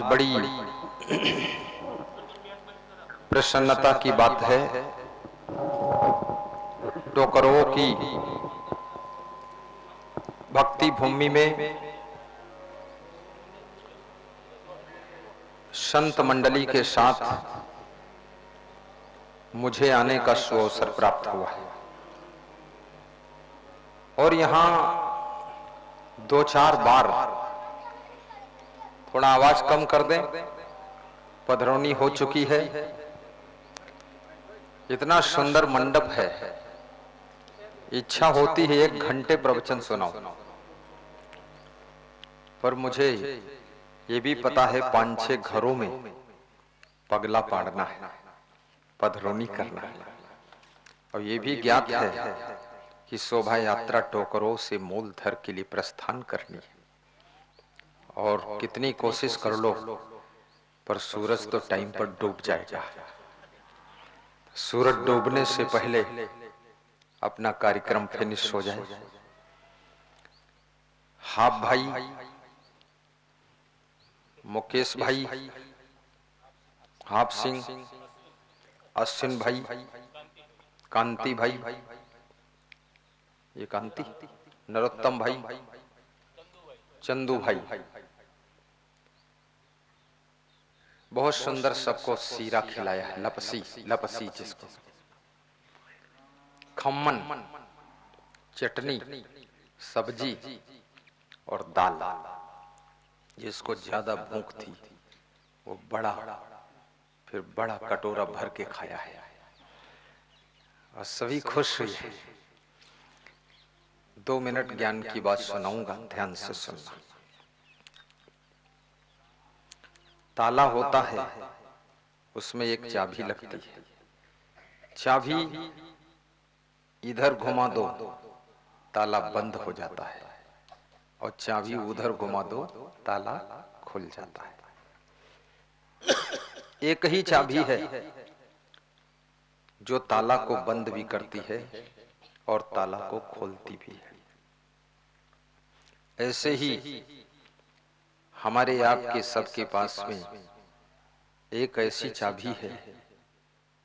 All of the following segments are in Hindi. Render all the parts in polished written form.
बड़ी प्रसन्नता की बात है। टोकरों की भक्ति भूमि में संत मंडली के साथ मुझे आने का सुअवसर प्राप्त हुआ है और यहाँ दो चार बार, थोड़ा आवाज कम कर दें, पधरौनी हो चुकी है। इतना सुंदर मंडप है, इच्छा होती है 1 घंटे प्रवचन सुनाऊं, पर मुझे ये भी पता है 5-6 घरों में पगला पाड़ना है, पधरौनी करना है। और ये भी ज्ञात है कि शोभा यात्रा टोकरों से मूलधर के लिए प्रस्थान करनी है और कितनी कोशिश कर लो पर सूरज तो टाइम पर डूब जाएगा। सूरज डूबने से पहले अपना कार्यक्रम फिनिश हो जाए। हाप भाई, मुकेश भाई, हाप सिंह, अश्विन भाई, कांति भाई, ये कांति, नरोत्तम भाई, चंदू भाई, बहुत सुंदर सबको सीरा खिलाया है। लपसी जिसको, खम्मन, चटनी, सब्जी और दाल। जिसको ज्यादा भूख थी वो फिर बड़ा कटोरा भर के खाया है और सभी खुश हुए हैं। 2 मिनट ज्ञान की बात सुनाऊंगा, ध्यान से सुनना। ताला होता है, उसमें एक चाबी लगती है। चाबी इधर घुमा दो ताला बंद हो जाता है और चाबी उधर घुमा दो ताला खुल जाता है। एक ही चाबी है जो ताला को बंद भी करती है और ताला को खोलती भी है। ऐसे ही हमारे आपके सबके पास में एक ऐसी चाबी है,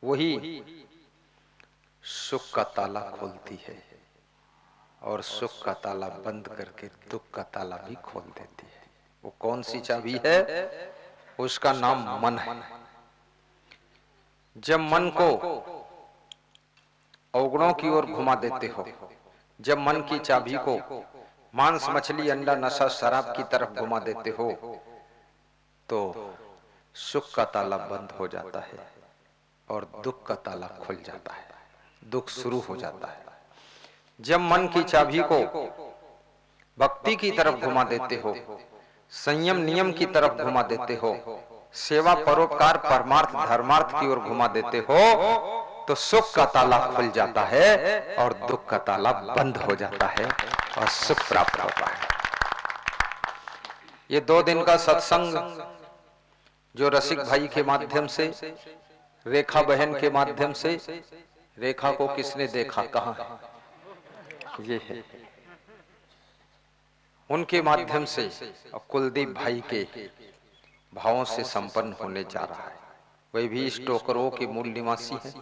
वही सुख का ताला खोलती है और सुख का ताला बंद करके दुख का ताला भी खोल देती है। वो कौन सी चाबी है? उसका नाम मन है। जब मन को अवगुणों की ओर घुमा देते हो, जब मन की चाबी को मांस, मछली, अंडा, नशा, शराब की तरफ घुमा देते हो, तो सुख का ताला बंद हो जाता है और दुख का ताला खुल जाता है, दुख शुरू हो जाता है। जब मन की चाबी को भक्ति की तरफ घुमा देते हो, संयम नियम की तरफ घुमा देते हो, सेवा परोपकार परमार्थ धर्मार्थ की ओर घुमा देते हो, तो सुख का ताला खुल जाता है और दुख का ताला बंद हो जाता है और सुख प्राप्त होता है। ये 2 दिन का सत्संग जो रसिक भाई के माध्यम से, रेखा बहन के माध्यम से, रेखा को किसने देखा, कहां है? ये है, उनके माध्यम से और कुलदीप भाई के भावों से संपन्न होने जा रहा है। वे भी इस टोकरों के मूल निवासी हैं।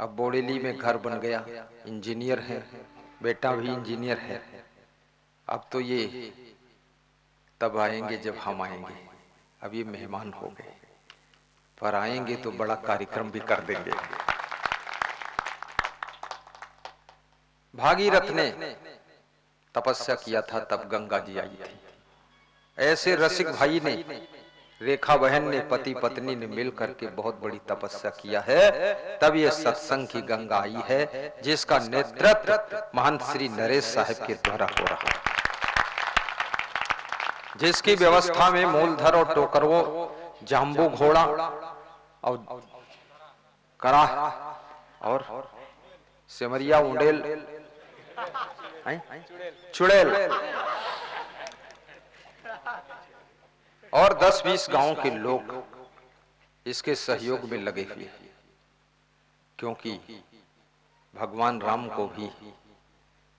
अब बोड़ेली में घर बन गया, इंजीनियर है, बेटा भी इंजीनियर है। अब तो ये तब आएंगे जब हम आएंगे। अब ये मेहमान हो गए, पर आएंगे तो बड़ा कार्यक्रम भी कर देंगे। भागीरथ ने तपस्या किया था, तब गंगा जी आई थी। ऐसे रसिक भाई ने, रेखा बहन ने, पति पत्नी ने मिल करके बहुत बड़ी तपस्या किया है, तब ये सत्संग की गंगा आई है, जिसका नेतृत्व महंत श्री नरेश साहब के द्वारा हो रहा है, जिसकी व्यवस्था में मूलधर और टोकरवो, जाम्बू घोड़ा और कराह और सिमरिया उंडेल, चुड़ैल और 10-20 गांव के लोग इसके सहयोग में लगे हुए, क्योंकि भगवान राम को भी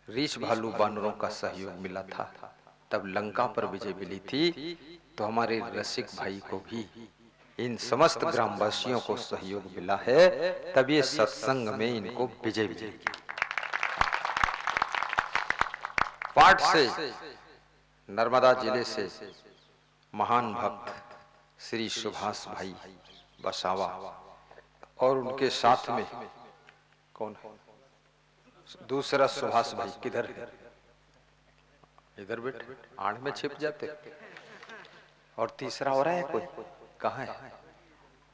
रीछ भालू बानरों का सहयोग मिला था। तब लंका पर विजय मिली थी, तो हमारे रसिक भाई को भी इन समस्त ग्रामवासियों को सहयोग मिला है, तब ये सत्संग में इनको विजय मिलेगी। पाठ से नर्मदा जिले से महान भक्त श्री सुभाष भाई बसावा और उनके साथ में कौन है? दूसरा सुभाष भाई किधर है? इधर बैठे, आड़ में छिप जाते। और तीसरा हो रहा है कोई, कहाँ है?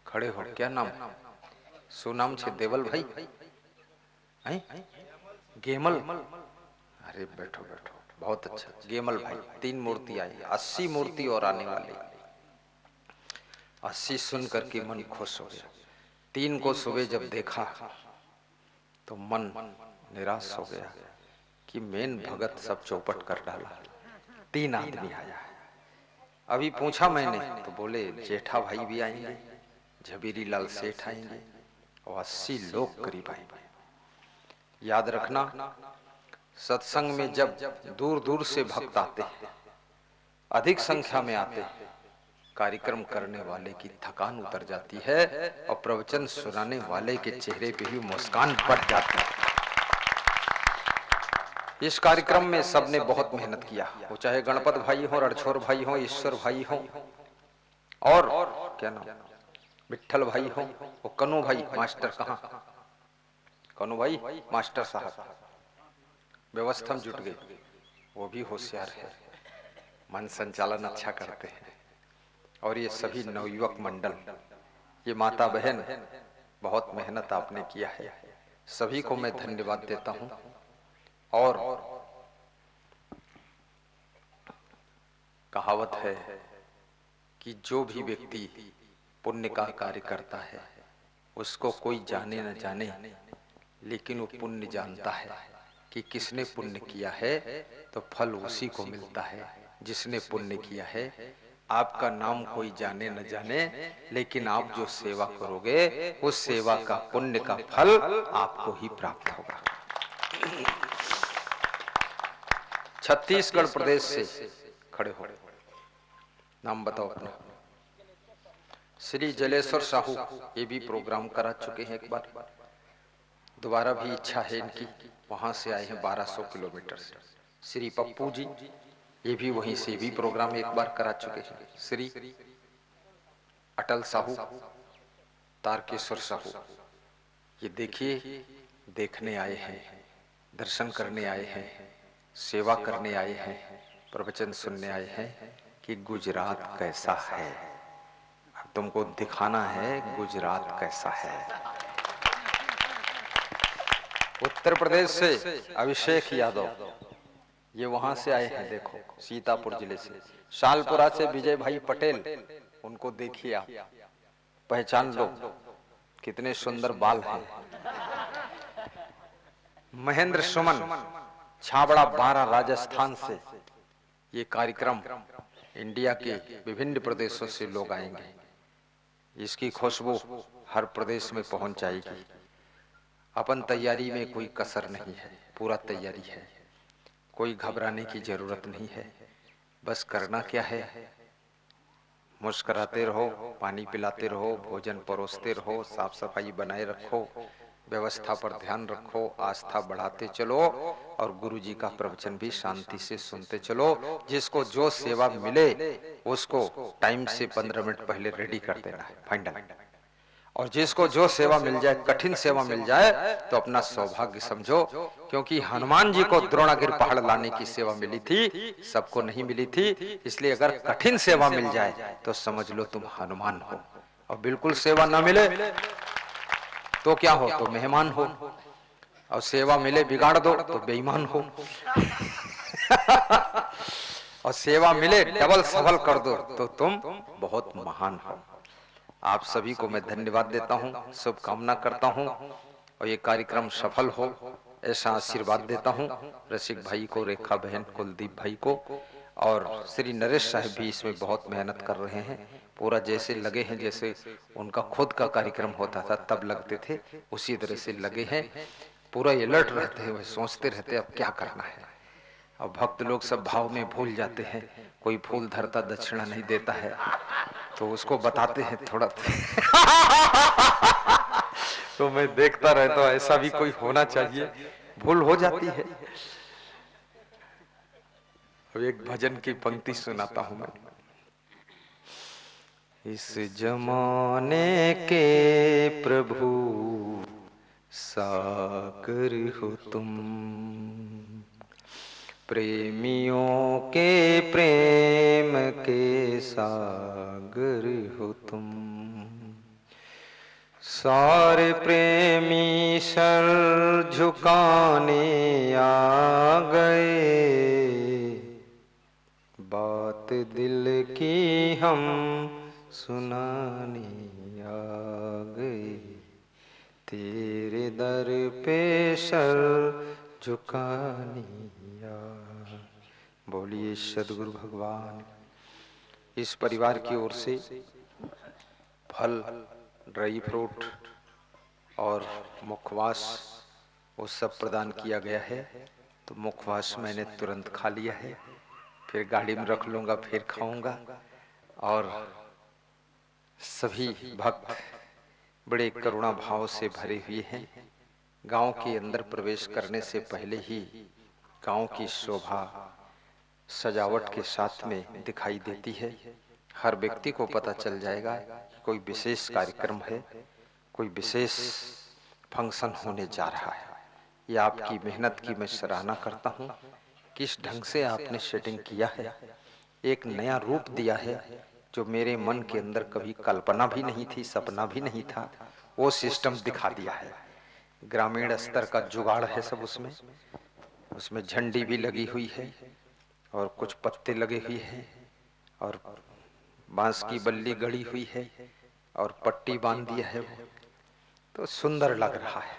खड़े हो, क्या नाम? सुनाम छे देवल भाई हैं? गेमल। अरे बैठो बैठो, बहुत अच्छा। गेमल भाई, 3 मूर्ति आई, 80 मूर्ति और आने वाली। 80 सुन करके मन खुश हो गया। 3 को सुबह जब देखा तो मन निराश हो गया कि मेन भगत सब चौपट कर डाला। 3 आदमी आया है। अभी पूछा मैंने तो बोले जेठा भाई भी आएंगे, झबीरी लाल सेठ आएंगे और 80 लोग करीब आएंगे। याद रखना, सत्संग में जब दूर दूर से भक्त आते हैं, अधिक संख्या में आते हैं, कार्यक्रम करने वाले की थकान उतर जाती है और प्रवचन सुनाने वाले के चेहरे पे भी मुस्कान बढ़ जाती है। इस कार्यक्रम में सबने बहुत मेहनत किया, वो चाहे गणपत भाई हो, रणछोड़ भाई हो, ईश्वर भाई हो, और क्या नाम, विठल भाई हो, वो कनु भाई मास्टर, कहाँ कनु भाई मास्टर साहब व्यवस्था में जुट गए, वो भी होशियार है, मन संचालन अच्छा करते हैं। और ये सभी नवयुवक मंडल, ये माता बहन, बहुत मेहनत आपने किया है, सभी को मैं धन्यवाद देता हूं। और कहावत है कि जो भी व्यक्ति पुण्य का कार्य करता है उसको कोई जाने न जाने, लेकिन वो पुण्य जानता है कि किसने पुण्य किया है तो फल उसी को मिलता है जिसने पुण्य किया है। आपका नाम कोई जाने न जाने, लेकिन आप जो सेवा करोगे उस सेवा का पुण्य का फल आपको ही प्राप्त होगा। छत्तीसगढ़ प्रदेश से खड़े हो, नाम बताओ अपना। श्री जलेश्वर साहू, ये भी प्रोग्राम करा चुके हैं एक बार, दोबारा भी इच्छा है इनकी, वहां से आए हैं 1200 किलोमीटर से। श्री पप्पू जी, ये भी वहीं से भी प्रोग्राम एक बार करा चुके हैं। श्री अटल साहू, तारकेश्वर साहू, ये देखिए देखने आए हैं, दर्शन करने आए हैं, सेवा करने आए हैं, प्रवचन सुनने आए हैं कि गुजरात कैसा है। अब तुमको दिखाना है गुजरात कैसा है। उत्तर प्रदेश से अभिषेक यादव, ये वहां से आए हैं, देखो सीतापुर जिले से। शालपुरा से विजय भाई पटेल, उनको देखिए आप, पहचान लो, कितने सुंदर बाल हैं। महेंद्र सुमन, छाबड़ा 12 राजस्थान से। ये कार्यक्रम इंडिया के विभिन्न प्रदेशों से लोग आएंगे, इसकी खुशबू हर प्रदेश में पहुंच जाएगी। अपन तैयारी में कोई कसर नहीं है, पूरा तैयारी है, कोई घबराने की जरूरत नहीं है। बस करना क्या है, मुस्कुराते रहो, पानी पिलाते रहो, भोजन परोसते रहो, साफ सफाई बनाए रखो, व्यवस्था पर ध्यान रखो, आस्था बढ़ाते चलो और गुरु जी का प्रवचन भी शांति से सुनते चलो। जिसको जो सेवा मिले उसको टाइम से 15 मिनट पहले रेडी कर देना है, फाइनल। और जिसको जो सेवा मिल जाए, कठिन सेवा मिल जाए तो अपना सौभाग्य समझो, क्योंकि हनुमान जी को द्रोणागिर पहाड़ लाने की सेवा मिली थी, सबको नहीं मिली थी। इसलिए अगर कठिन सेवा मिल जाए तो समझ लो तुम हनुमान हो, और बिल्कुल सेवा न मिले तो क्या हो, तो मेहमान हो, और सेवा मिले बिगाड़ दो तो बेईमान हो और सेवा मिले डबल सफल कर दो तो तुम बहुत महान हो। आप सभी को मैं धन्यवाद देता हूं, शुभकामना करता हूं और ये कार्यक्रम सफल हो ऐसा आशीर्वाद देता हूं। रसिक भाई को, रेखा बहन, कुलदीप भाई को, और श्री नरेश साहब भी इसमें बहुत मेहनत कर रहे हैं। पूरा जैसे लगे हैं, जैसे उनका खुद का कार्यक्रम होता था तब लगते थे, उसी तरह से लगे हैं, पूरा अलर्ट रहते हैं, वह सोचते रहते अब क्या करना है। और भक्त लोग सब भाव में भूल जाते हैं, कोई फूल धरता दक्षिणा नहीं देता है, तो उसको बताते हैं थोड़ा तो मैं देखता रहता हूं, ऐसा भी कोई होना चाहिए। भूल हो जाती है। अब एक भजन की पंक्ति सुनाता हूं मैं। इस जमाने के प्रभु सागर हो तुम, प्रेमियों के प्रेम के सागर हो तुम। सारे प्रेमी सर झुकाने आ गए, बात दिल की हम सुनाने आ गए, तेरे दर पे सर झुकाने आ। बोलिए सद्गुरु भगवान। इस परिवार की ओर से फल, ड्राई फ्रूट और मुखवास वो सब प्रदान किया गया है। तो मुखवास मैंने तुरंत खा लिया है, फिर गाड़ी में रख लूंगा, फिर खाऊंगा। और सभी भक्त बड़े करुणा भाव से भरे हुए हैं। गांव के अंदर प्रवेश करने से पहले ही गांव की शोभा सजावट के साथ में दिखाई देती है। हर व्यक्ति को पता चल जाएगा कि कोई विशेष कार्यक्रम है, कोई विशेष फंक्शन होने जा रहा है। ये आपकी मेहनत की मैं सराहना करता हूँ। किस ढंग से आपने सेटिंग किया है, एक नया रूप दिया है जो मेरे मन के अंदर कभी कल्पना भी नहीं थी, सपना भी नहीं था, वो सिस्टम दिखा दिया है। ग्रामीण स्तर का जुगाड़ है सब उसमें। उसमें झंडी भी लगी हुई है और कुछ पत्ते लगे हुए हैं और बांस की बल्ली गड़ी हुई है और पट्टी बांध दिया है, तो सुंदर लग रहा है।